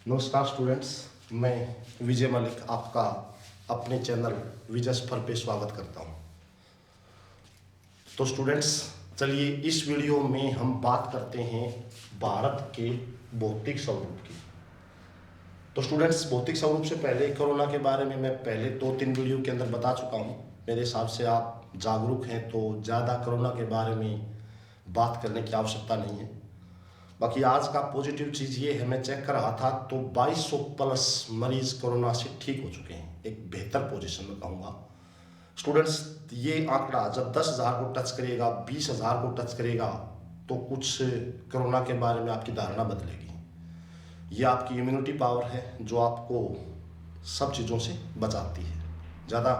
नमस्कार स्टूडेंट्स, मैं विजय मलिक आपका अपने चैनल विजय स्फर पे स्वागत करता हूं। तो स्टूडेंट्स, चलिए इस वीडियो में हम बात करते हैं भारत के भौतिक स्वरूप की। तो स्टूडेंट्स, भौतिक स्वरूप से पहले कोरोना के बारे में मैं पहले 2-3 वीडियो के अंदर बता चुका हूं। मेरे हिसाब से आप जागरूक हैं तो ज़्यादा कोरोना के बारे में बात करने की आवश्यकता नहीं है। बाकी आज का पॉजिटिव चीज़ ये है, मैं चेक कर रहा था तो 2200 प्लस मरीज कोरोना से ठीक हो चुके हैं। एक बेहतर पोजीशन में कहूँगा। स्टूडेंट्स, ये आंकड़ा जब 10,000 को टच करेगा, 20,000 को टच करेगा तो कुछ कोरोना के बारे में आपकी धारणा बदलेगी। ये आपकी इम्यूनिटी पावर है जो आपको सब चीज़ों से बचाती है। ज़्यादा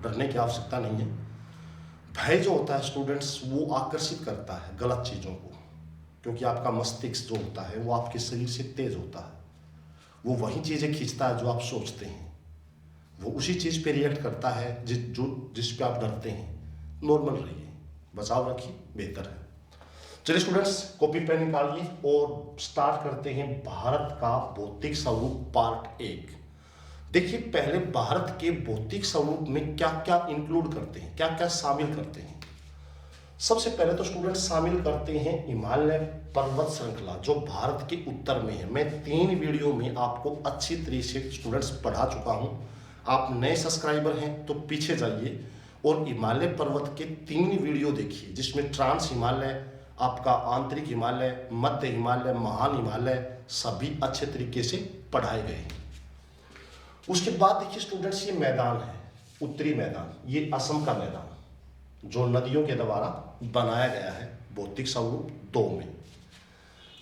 डरने की आवश्यकता नहीं है। भय जो होता है स्टूडेंट्स, वो आकर्षित करता है गलत चीज़ों को, क्योंकि आपका मस्तिष्क जो होता है वो आपके शरीर से तेज होता है। वो वही चीज़ें खींचता है जो आप सोचते हैं, वो उसी चीज़ पे रिएक्ट करता है जिस पे आप डरते हैं। नॉर्मल रहिए, बचाव रखिए, बेहतर है। चलिए स्टूडेंट्स, कॉपी पेन निकालिए और स्टार्ट करते हैं भारत का भौतिक स्वरूप पार्ट 1। देखिए, पहले भारत के भौतिक स्वरूप में क्या क्या इंक्लूड करते हैं, क्या क्या शामिल करते हैं। सबसे पहले तो स्टूडेंट शामिल करते हैं हिमालय पर्वत श्रृंखला, जो भारत के उत्तर में है। मैं 3 वीडियो में आपको अच्छी तरीके से स्टूडेंट्स पढ़ा चुका हूं। आप नए सब्सक्राइबर हैं तो पीछे जाइए और हिमालय पर्वत के 3 वीडियो देखिए, जिसमें ट्रांस हिमालय, आपका आंतरिक हिमालय, मध्य हिमालय, महान हिमालय सभी अच्छे तरीके से पढ़ाए गए हैं। उसके बाद देखिए स्टूडेंट्स, ये मैदान है, उत्तरी मैदान, ये असम का मैदान जो नदियों के द्वारा बनाया गया है भौतिक स्वरूप 2 में।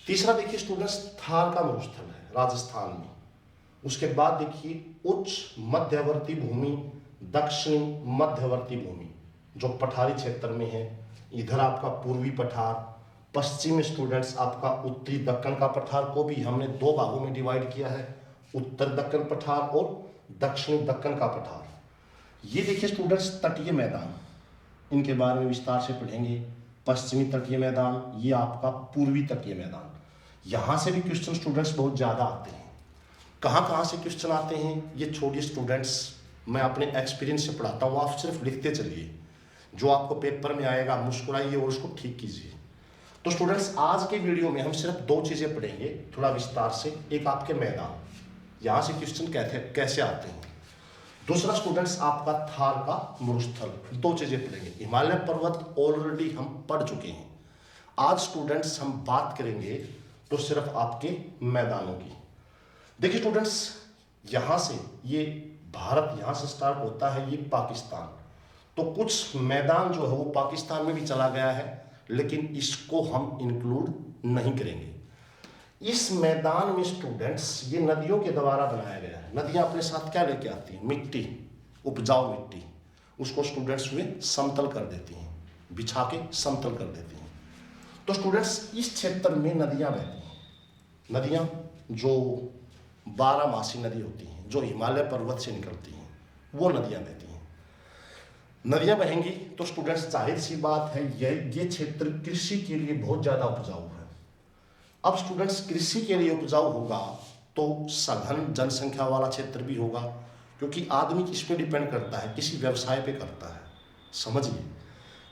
तीसरा देखिए स्टूडेंट्स, थार का मरुस्थल है राजस्थान में। उसके बाद देखिए उच्च मध्यवर्ती भूमि, दक्षिण मध्यवर्ती भूमि जो पठारी क्षेत्र में है। इधर आपका पूर्वी पठार, पश्चिमी स्टूडेंट्स आपका उत्तरी दक्कन का पठार को भी हमने 2 भागों में डिवाइड किया है, उत्तर दक्कन पठार और दक्षिणी दक्कन का पठार। ये देखिए स्टूडेंट्स, तटीय मैदान, इनके बारे में विस्तार से पढ़ेंगे। पश्चिमी तटीय मैदान, ये आपका पूर्वी तटीय मैदान। यहाँ से भी क्वेश्चन स्टूडेंट्स बहुत ज़्यादा आते हैं। कहाँ से क्वेश्चन आते हैं ये छोड़िए स्टूडेंट्स, मैं अपने एक्सपीरियंस से पढ़ाता हूँ। आप सिर्फ लिखते चलिए, जो आपको पेपर में आएगा मुस्कुराइए और उसको ठीक कीजिए। तो स्टूडेंट्स, आज के वीडियो में हम सिर्फ 2 चीज़ें पढ़ेंगे थोड़ा विस्तार से। एक आपके मैदान, यहाँ से क्वेश्चन कैसे आते हैं। दूसरा स्टूडेंट्स, आपका थार का मरुस्थल। 2 चीजें पढ़ेंगे। हिमालय पर्वत ऑलरेडी हम पढ़ चुके हैं। आज स्टूडेंट्स हम बात करेंगे तो सिर्फ आपके मैदानों की। देखिए स्टूडेंट्स, यहां से ये भारत यहां से स्टार्ट होता है, ये पाकिस्तान। तो कुछ मैदान जो है वो पाकिस्तान में भी चला गया है, लेकिन इसको हम इंक्लूड नहीं करेंगे। इस मैदान में स्टूडेंट्स ये नदियों के द्वारा बनाया गया है। नदियां अपने साथ क्या लेके आती हैं? मिट्टी, उपजाऊ मिट्टी। उसको स्टूडेंट्स वे समतल कर देती हैं, बिछा के समतल कर देती हैं। तो स्टूडेंट्स, इस क्षेत्र में नदियां बहती हैं। नदियां जो 12 मासी नदी होती हैं, जो हिमालय पर्वत से निकलती हैं, वो नदियां बहती हैं। नदियां बहेंगी तो स्टूडेंट्स, जाहिर सी बात है ये क्षेत्र कृषि के लिए बहुत ज़्यादा उपजाऊ है। अब स्टूडेंट्स, कृषि के लिए उपजाऊ होगा तो सघन जनसंख्या वाला क्षेत्र भी होगा, क्योंकि आदमी किस पे डिपेंड करता है? किसी व्यवसाय पे करता है। समझिए,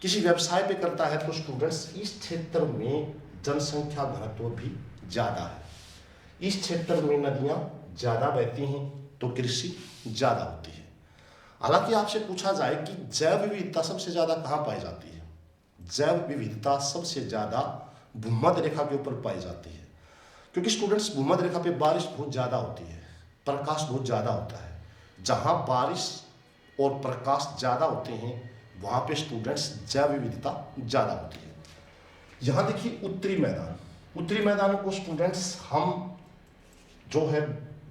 किसी व्यवसाय पे करता है तो स्टूडेंट्स इस क्षेत्र में जनसंख्या घनत्व भी ज़्यादा है। इस क्षेत्र में नदियाँ ज़्यादा बहती हैं तो कृषि ज़्यादा होती है। हालांकि आपसे पूछा जाए कि जैव विविधता सबसे ज़्यादा कहाँ पाई जाती है? जैव विविधता सबसे ज़्यादा भूमध्य रेखा के ऊपर पाई जाती है, क्योंकि स्टूडेंट्स भूमध्य रेखा पे बारिश बहुत ज़्यादा होती है, प्रकाश बहुत ज़्यादा होता है। जहाँ बारिश और प्रकाश ज़्यादा होते हैं वहाँ पे स्टूडेंट्स जैव विविधता ज़्यादा होती है। यहाँ देखिए उत्तरी मैदान। उत्तरी मैदान को स्टूडेंट्स हम जो है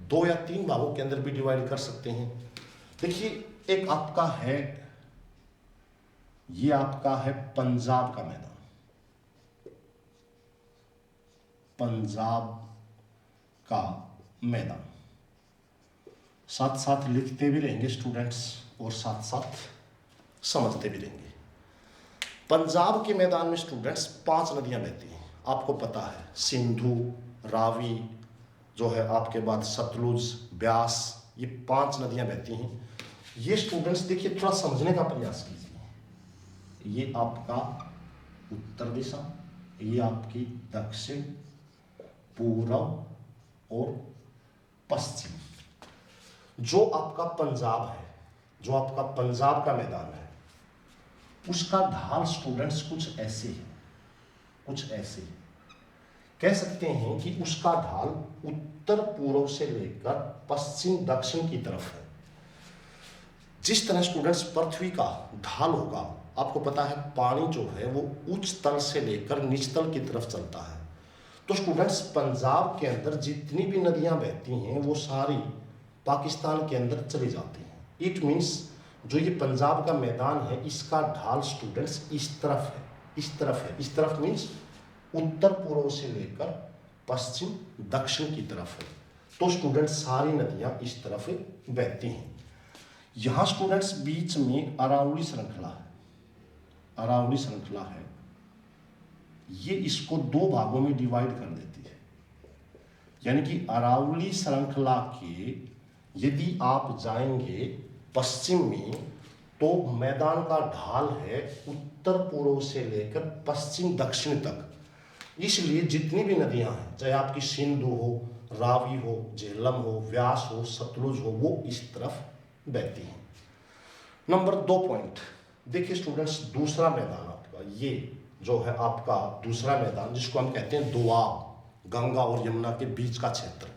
2 या 3 भागों के अंदर भी डिवाइड कर सकते हैं। देखिए, एक आपका है, ये आपका है पंजाब का मैदान। पंजाब का मैदान, साथ साथ लिखते भी रहेंगे स्टूडेंट्स और साथ साथ समझते भी रहेंगे। पंजाब के मैदान में स्टूडेंट्स 5 नदियां बहती हैं। आपको पता है, सिंधु, रावी, जो है आपके बाद सतलुज, ब्यास, ये 5 नदियां बहती हैं। ये स्टूडेंट्स देखिए थोड़ा समझने का प्रयास कीजिए। ये आपका उत्तर दिशा, ये आपकी दक्षिण, पूर्व और पश्चिम। जो आपका पंजाब है, जो आपका पंजाब का मैदान है, उसका ढाल स्टूडेंट्स कुछ ऐसे है, कुछ ऐसे कह सकते हैं कि उसका ढाल उत्तर पूर्व से लेकर पश्चिम दक्षिण की तरफ है। जिस तरह स्टूडेंट्स पृथ्वी का ढाल होगा, आपको पता है पानी जो है वो उच्च तल से लेकर निच तल की तरफ चलता है। तो स्टूडेंट्स पंजाब के अंदर जितनी भी नदियां बहती हैं वो सारी पाकिस्तान के अंदर चली जाती हैं। इट मीन्स जो ये पंजाब का मैदान है इसका ढाल स्टूडेंट्स इस तरफ है, इस तरफ है। इस तरफ मीन्स उत्तर पूर्व से लेकर पश्चिम दक्षिण की तरफ है। तो स्टूडेंट्स सारी नदियां इस तरफ बहती हैं। यहां स्टूडेंट्स बीच में अरावली श्रृंखला है, अरावली श्रृंखला है। ये इसको 2 भागों में डिवाइड कर देती है। यानी कि अरावली श्रृंखला के यदि आप जाएंगे पश्चिम में तो मैदान का ढाल है उत्तर पूर्व से लेकर पश्चिम दक्षिण तक। इसलिए जितनी भी नदियां हैं, चाहे आपकी सिंधु हो, रावी हो, झेलम हो, व्यास हो, सतलुज हो, वो इस तरफ बहती हैं। नंबर 2 पॉइंट देखिए स्टूडेंट्स, दूसरा मैदान आपका, ये जो है आपका दूसरा मैदान जिसको हम कहते हैं दोआब, गंगा और यमुना के बीच का क्षेत्र।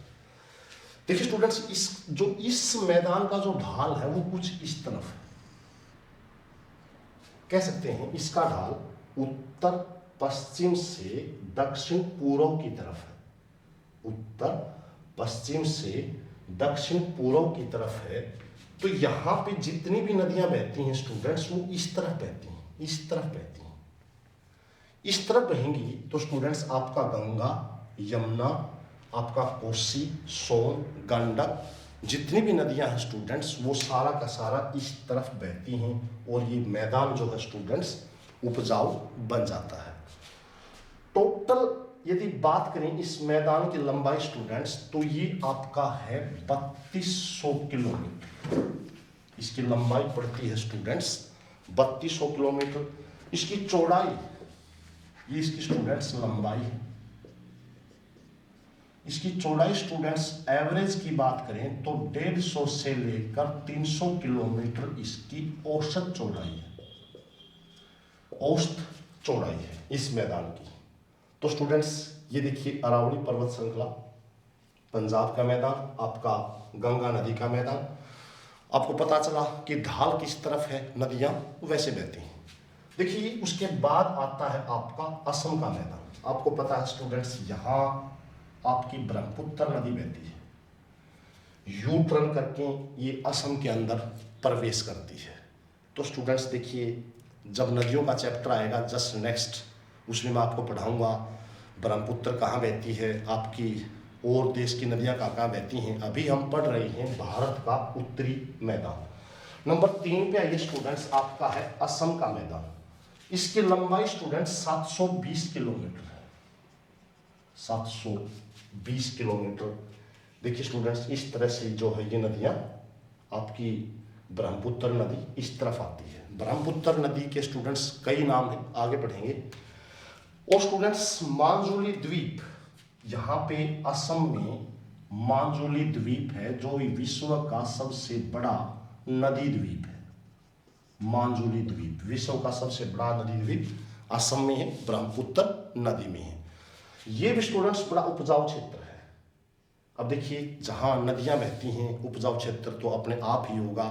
देखिए स्टूडेंट्स, इस मैदान का जो ढाल है वो कुछ इस तरफ है। कह सकते हैं इसका ढाल उत्तर पश्चिम से दक्षिण पूर्व की तरफ है, उत्तर पश्चिम से दक्षिण पूर्व की तरफ है। तो यहां पे जितनी भी नदियां बहती हैं स्टूडेंट्स वो इस तरफ बहती हैं, इस तरफ बहती हैं। इस तरफ बहेंगी तो स्टूडेंट्स आपका गंगा, यमुना, आपका कोसी, सोन, गंडक, जितनी भी नदियां हैं स्टूडेंट्स वो सारा का सारा इस तरफ बहती हैं और ये मैदान जो है स्टूडेंट्स उपजाऊ बन जाता है। टोटल यदि बात करें इस मैदान की लंबाई स्टूडेंट्स तो ये आपका है 3200 किलोमीटर। इसकी लंबाई पड़ती है स्टूडेंट्स 3200 किलोमीटर। इसकी चौड़ाई, ये इसकी स्टूडेंट्स लंबाई है। इसकी चौड़ाई स्टूडेंट्स एवरेज की बात करें तो 150 से लेकर 300 किलोमीटर इसकी औसत चौड़ाई है, औसत चौड़ाई है इस मैदान की। तो स्टूडेंट्स ये देखिए अरावली पर्वत श्रृंखला, पंजाब का मैदान, आपका गंगा नदी का मैदान। आपको पता चला कि ढाल किस तरफ है, नदियां वैसे बहती हैं। देखिए उसके बाद आता है आपका असम का मैदान। आपको पता है स्टूडेंट्स यहाँ आपकी ब्रह्मपुत्र नदी बहती है, यू टर्न करके ये असम के अंदर प्रवेश करती है। तो स्टूडेंट्स देखिए जब नदियों का चैप्टर आएगा जस्ट नेक्स्ट, उसमें मैं आपको पढ़ाऊंगा ब्रह्मपुत्र कहाँ बहती है, आपकी और देश की नदियाँ कहाँ बहती हैं। अभी हम पढ़ रहे हैं भारत का उत्तरी मैदान। नंबर 3 पे आइए स्टूडेंट्स, आपका है असम का मैदान। इसकी लंबाई स्टूडेंट्स 720 किलोमीटर है, 720 किलोमीटर। देखिए स्टूडेंट्स इस तरह से जो है ये नदियाँ आपकी ब्रह्मपुत्र नदी इस तरफ आती है। ब्रह्मपुत्र नदी के स्टूडेंट्स कई नाम हैं, आगे बढ़ेंगे। और स्टूडेंट्स मांजुली द्वीप, यहाँ पे असम में मांजुली द्वीप है जो विश्व का सबसे बड़ा नदी द्वीप है। मांजुली द्वीप विश्व का सबसे बड़ा नदी द्वीप असम में है, ब्रह्मपुत्र नदी में है। ये भी स्टूडेंट्स बड़ा उपजाऊ क्षेत्र है। अब देखिए जहाँ नदियाँ बहती हैं उपजाऊ क्षेत्र तो अपने आप ही होगा।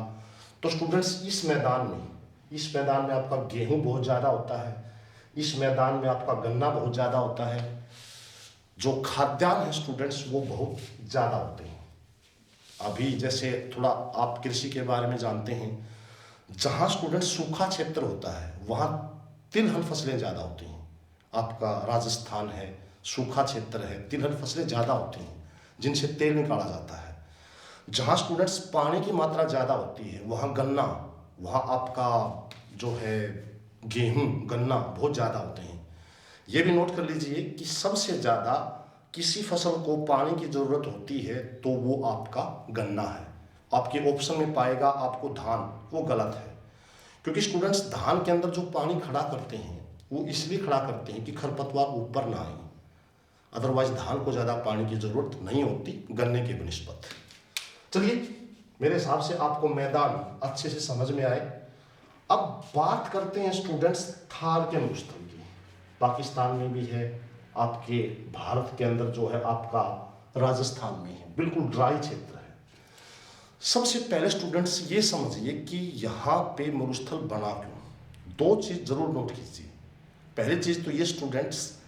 तो स्टूडेंट्स इस मैदान में आपका गेहूं बहुत ज़्यादा होता है, इस मैदान में आपका गन्ना बहुत ज़्यादा होता है, जो खाद्यान्न है स्टूडेंट्स वो बहुत ज़्यादा होते हैं। अभी जैसे थोड़ा आप कृषि के बारे में जानते हैं, जहाँ स्टूडेंट्स सूखा क्षेत्र होता है वहाँ तिलहन फसलें ज़्यादा होती हैं। आपका राजस्थान है, सूखा क्षेत्र है, तिलहन फसलें ज़्यादा होती हैं जिनसे तेल निकाला जाता है। जहाँ स्टूडेंट्स पानी की मात्रा ज़्यादा होती है वहाँ गन्ना, वहाँ आपका जो है गेहूँ, गन्ना बहुत ज़्यादा होते हैं। ये भी नोट कर लीजिए कि सबसे ज़्यादा किसी फसल को पानी की जरूरत होती है तो वो आपका गन्ना है। आपके ऑप्शन में पाएगा आपको धान, वो गलत है। क्योंकि स्टूडेंट्स धान के अंदर जो पानी खड़ा करते हैं वो इसलिए खड़ा करते हैं कि खरपतवार ऊपर ना आए, अदरवाइज धान को ज़्यादा पानी की जरूरत नहीं होती गन्ने के बनिस्बत। चलिए, मेरे हिसाब से आपको मैदान अच्छे से समझ में आए। अब बात करते हैं स्टूडेंट्स थार के मरुस्थल की। पाकिस्तान में भी है, आपके भारत के अंदर जो है आपका राजस्थान में है, बिल्कुल ड्राई क्षेत्र है। सबसे पहले स्टूडेंट्स ये समझिए कि यहाँ पे मरुस्थल बना क्यों। दो चीज़ जरूर नोट कीजिए। पहली चीज़ तो ये स्टूडेंट्स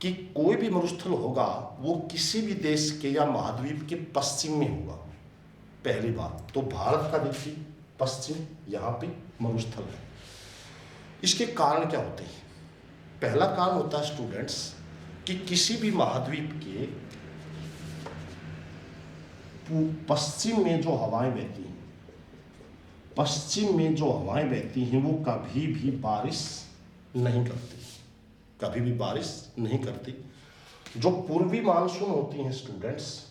कि कोई भी मरुस्थल होगा वो किसी भी देश के या महाद्वीप के पश्चिम में होगा। पहली बात तो भारत का देखिए पश्चिम, यहाँ पे मरुस्थल है। इसके कारण क्या होते हैं? पहला कारण होता है स्टूडेंट्स कि किसी भी महाद्वीप के पश्चिम में जो हवाएं बहती हैं, पश्चिम में जो हवाएं बहती हैं वो कभी भी बारिश नहीं करती, कभी भी बारिश नहीं करती। जो पूर्वी मानसून होती हैं स्टूडेंट्स,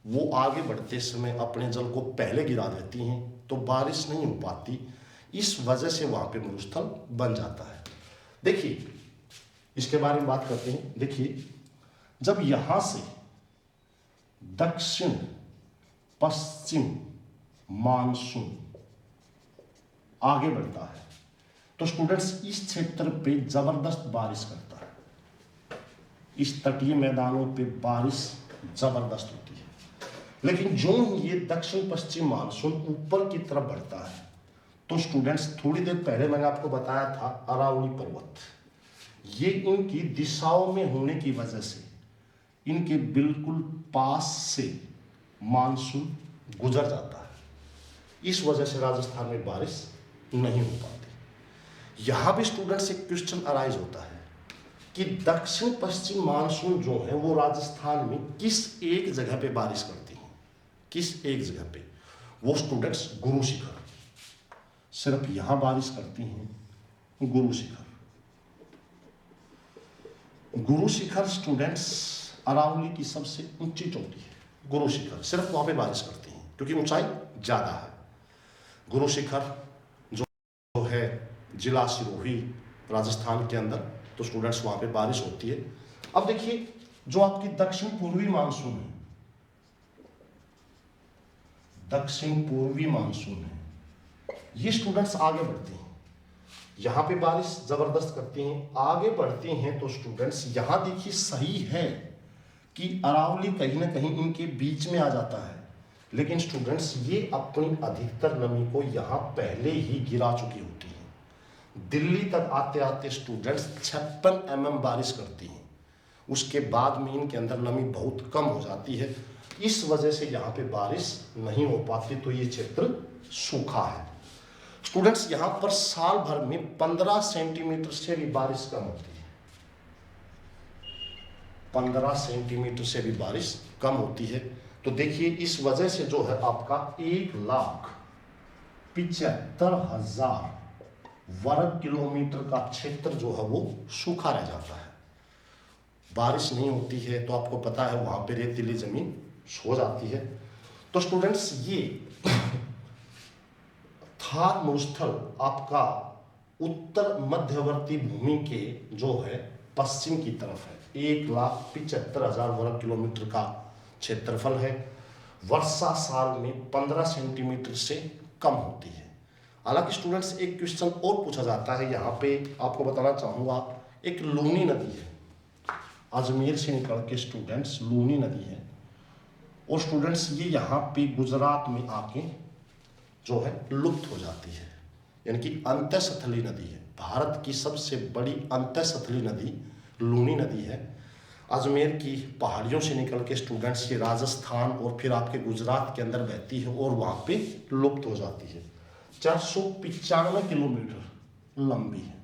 वो आगे बढ़ते समय अपने जल को पहले गिरा देती हैं तो बारिश नहीं हो पाती। इस वजह से वहाँ पे मरुस्थल बन जाता है। देखिए, इसके बारे में बात करते हैं। देखिए, जब यहाँ से दक्षिण पश्चिम मानसून आगे बढ़ता है तो स्टूडेंट्स इस क्षेत्र पे जबरदस्त बारिश करता है। इस तटीय मैदानों पे बारिश जबरदस्त होती है। लेकिन जो ये दक्षिण पश्चिम मानसून ऊपर की तरफ बढ़ता है तो स्टूडेंट्स, थोड़ी देर पहले मैंने आपको बताया था अरावली पर्वत, ये इनकी दिशाओं में होने की वजह से इनके बिल्कुल पास से मानसून गुजर जाता है। इस वजह से राजस्थान में बारिश नहीं हो पाती। यहाँ भी स्टूडेंट्स एक क्वेश्चन अराइज होता है कि दक्षिण पश्चिम मानसून जो है वो राजस्थान में किस एक जगह पे बारिश करती है, किस एक जगह पे? वो स्टूडेंट्स गुरु शिखर, सिर्फ यहाँ बारिश करती हैं गुरु शिखर। गुरु शिखर स्टूडेंट्स अरावली की सबसे ऊंची चोटी है। गुरु शिखर सिर्फ वहाँ पे बारिश करती हैं क्योंकि ऊंचाई ज़्यादा है। गुरु शिखर जो है जिला सिरोही राजस्थान के अंदर, तो स्टूडेंट्स वहाँ पे बारिश होती है। अब देखिए, जो आपकी दक्षिण पूर्वी मानसून है, दक्षिण पूर्वी मानसून है, ये स्टूडेंट्स आगे बढ़ती हैं, यहाँ पे बारिश जबरदस्त करती हैं, आगे बढ़ती हैं तो स्टूडेंट्स यहाँ देखिए सही है कि अरावली कहीं ना कहीं इनके बीच में आ जाता है, लेकिन स्टूडेंट्स ये अपनी अधिकतर नमी को यहाँ पहले ही गिरा चुकी होती है। दिल्ली तक आते आते स्टूडेंट्स 56 mm बारिश करती हैं, उसके बाद में इनके अंदर नमी बहुत कम हो जाती है। इस वजह से यहाँ पे बारिश नहीं हो पाती, तो ये क्षेत्र सूखा है। स्टूडेंट्स यहाँ पर साल भर में 15 सेंटीमीटर से भी बारिश कम होती है, 15 सेंटीमीटर से भी बारिश कम होती है। तो देखिए, इस वजह से जो है आपका 1,75,000 वर्ग किलोमीटर का क्षेत्र जो है वो सूखा रह जाता है। बारिश नहीं होती है तो आपको पता है वहां पे रेतीली जमीन सो जाती है। तो स्टूडेंट्स, ये थार मरुस्थल आपका उत्तर मध्यवर्ती भूमि के जो है पश्चिम की तरफ है। 1,75,000 वर्ग किलोमीटर का क्षेत्रफल है। वर्षा साल में 15 सेंटीमीटर से कम होती है। हालांकि स्टूडेंट्स, एक क्वेश्चन और पूछा जाता है यहाँ पे, आपको बताना चाहूँगा, एक लूनी नदी है अजमेर से निकल के स्टूडेंट्स, लूनी नदी है, और स्टूडेंट्स ये यहाँ पे गुजरात में आके जो है लुप्त हो जाती है, यानी कि अंतःस्थलीय नदी है। भारत की सबसे बड़ी अंतःस्थलीय नदी लूनी नदी है। अजमेर की पहाड़ियों से निकल के स्टूडेंट्स ये राजस्थान और फिर आपके गुजरात के अंदर बहती है और वहाँ पे लुप्त हो जाती है। 495 किलोमीटर लंबी है।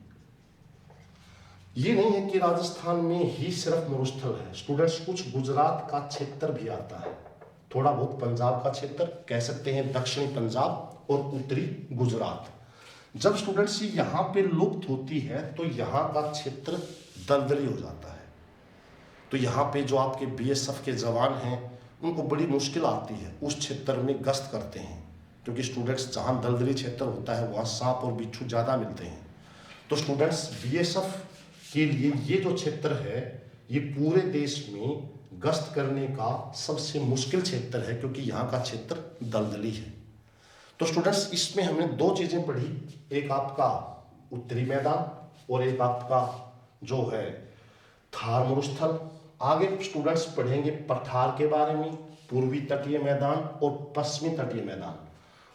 ये नहीं है कि राजस्थान में ही सिर्फ मरुस्थल है स्टूडेंट्स, कुछ गुजरात का क्षेत्र भी आता है, थोड़ा बहुत पंजाब का क्षेत्र कह सकते हैं, दक्षिणी पंजाब और उत्तरी गुजरात। जब स्टूडेंट्स यहाँ पे लुप्त होती है तो यहाँ का क्षेत्र दलदली हो जाता है। तो तो यहाँ पे जो आपके बीएसएफ के जवान हैं उनको बड़ी मुश्किल आती है, उस क्षेत्र में गश्त करते हैं, क्योंकि स्टूडेंट्स जहाँ दलदली क्षेत्र होता है वहाँ सांप और बिच्छू ज़्यादा मिलते हैं। तो स्टूडेंट्स बीएसएफ के लिए ये जो क्षेत्र है ये पूरे देश में गश्त करने का सबसे मुश्किल क्षेत्र है, क्योंकि यहाँ का क्षेत्र दलदली है। तो स्टूडेंट्स इसमें हमने दो चीज़ें पढ़ी, एक आपका उत्तरी मैदान और एक आपका जो है थार मरुस्थल। आगे स्टूडेंट्स पढ़ेंगे पठार के बारे में, पूर्वी तटीय मैदान और पश्चिमी तटीय मैदान।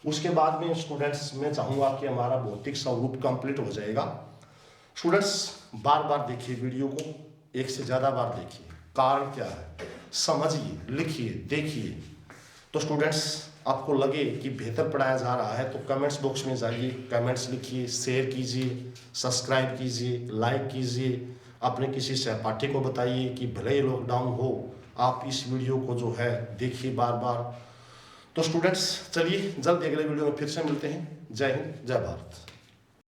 उसके बाद में स्टूडेंट्स मैं चाहूँगा कि हमारा भौतिक स्वरूप कंप्लीट हो जाएगा। स्टूडेंट्स बार बार देखिए वीडियो को, एक से ज़्यादा बार देखिए, कारण क्या है समझिए, लिखिए, देखिए। तो स्टूडेंट्स आपको लगे कि बेहतर पढ़ाया जा रहा है तो कमेंट्स बॉक्स में जाइए, कमेंट्स लिखिए, शेयर कीजिए, सब्सक्राइब कीजिए, लाइक कीजिए, अपने किसी सहपाठी को बताइए कि भले ही लॉकडाउन हो आप इस वीडियो को जो है देखिए बार बार। तो स्टूडेंट्स चलिए जल्द अगले वीडियो में फिर से मिलते हैं। जय हिंद, जय भारत।